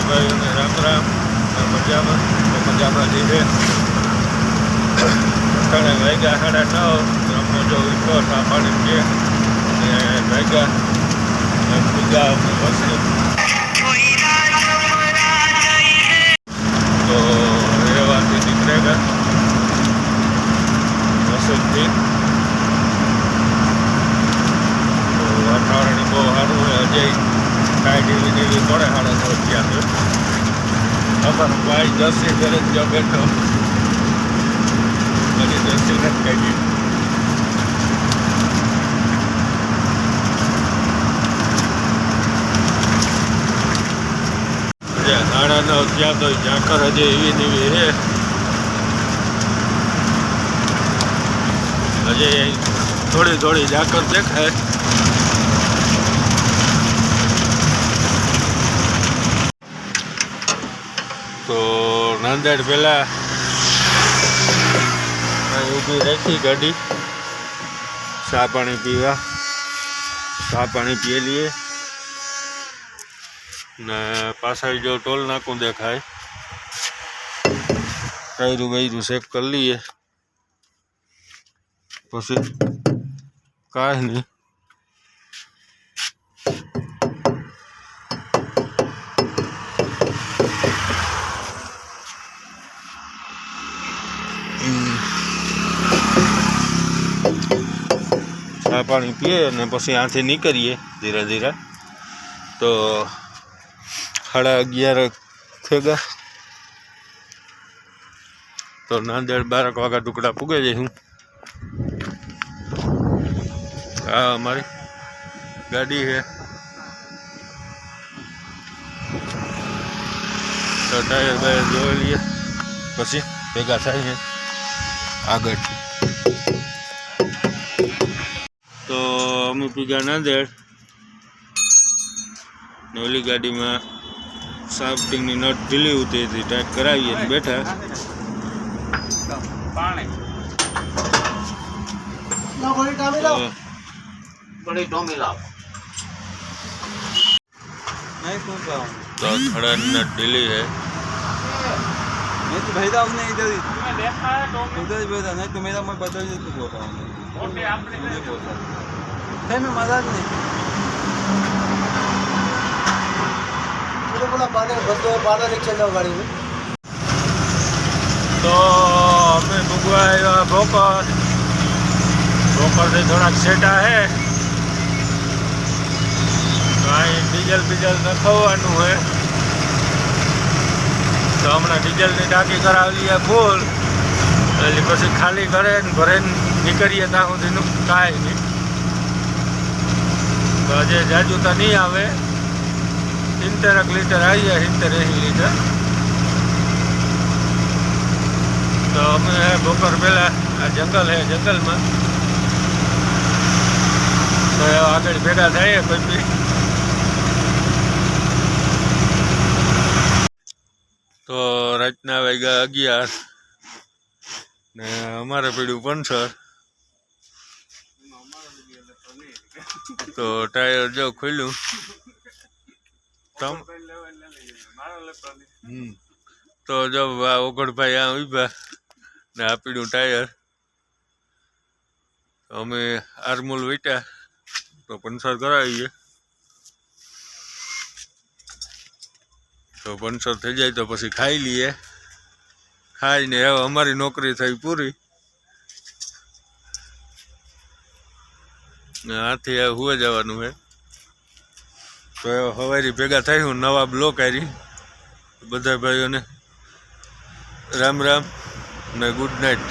ભાઈઓને રામ રામ મજામાં લીધે અત્યારે વાગ્યા 9:30 રમો જો ઉઠો ચા પાણી છે ને વાગ્યા પૂજા વસ્તુ તો રહેવાથી નીકળેગા વસુલથી તો વાતાવરણ બહુ સારું હોય અજય કાંઈ ટીવી પડે 9:30 ત્યાં અમારો ભાઈ જર્સી ઘરે જ બેઠો બધી જર્સી નથી કાઢી 9:30 ત્યાં તો ઝાકર હજી એવી neવી છે હજી થોડી ઝાકર દેખાય તો નાંદેડ પહેલા ઊભી રાખી ગાડી ચા પાણી પીએ લઈએ ને પાછળ જો ટોલ નાકું દેખાય ટાયરું બાયરું ચેક કરી લઈએ પછી કાંઈ નહીં ચા પાણી પીએ અને પછી આથી નીકળીએ ધીરે ધીરે તો 11:30 થઈ ગયા તો નાંદેડ 12 વાગ્યા ટુકડા પૂગે જઈશું આ અમારી ગાડી છે તો ટાયર બાયર જોઈ લઈએ પછી ભેગા થાય છે આગળ તો અમે પીગા નાંદેડ ને ઓલી ગાડીમાં સાફ્ટિંગની નટ ઢીલી ઉતરી હતી ટાઈટ કરાવીએ બેઠા तो थोड़ा नट ढीली है मैं तो भेजा उसने इधर ही देखा है तो उधर ही भेजा नहीं तो मेरा मैं बदल ही तो बोलता हूँ ओके आपने नहीं बोलता है मैं मजाक नहीं मुझे बोला बादल बादल एक चल जाओ गाड़ी में तो हमें बुगवा भोकर से थोड़ा सेटा है तो डीजल बीजल नखવાનું है तो हमने डीजल की टाँकी करावी है फूल એટલે પછી ખાલી કરે ને ભરે નીકળીએ ત્યાં સુધીનું કાંઈ નહીં તો હજે જાજુ તો નહીં આવે 70 લીટર આવી જાય 70-80 લીટર તો અમે બપોર પહેલાં આ જંગલ છે જંગલમાં તો આગળ ભેગા થઈએ પછી તો રાતના વાગ્યા 11 ને અમારે પડ્યું પંચર તો ટાયર જો ખોલ્યું તો જો આ ઓગણભાઈ આ ઉભા ને આ પડ્યું ટાયર અમે આરમૂલ વીટ્યા તો પંચર કરાવીએ તો પંચર થઈ જાય તો પછી ખાઈ લઈએ ખાઈને હવે અમારી નોકરી થઈ પૂરી આથી હવે હુએ જવાનું છે તો હવારી ભેગા થઈશું નવા બ્લોક આવી બધા ભાઈઓને રામ રામ ને ગુડ નાઇટ.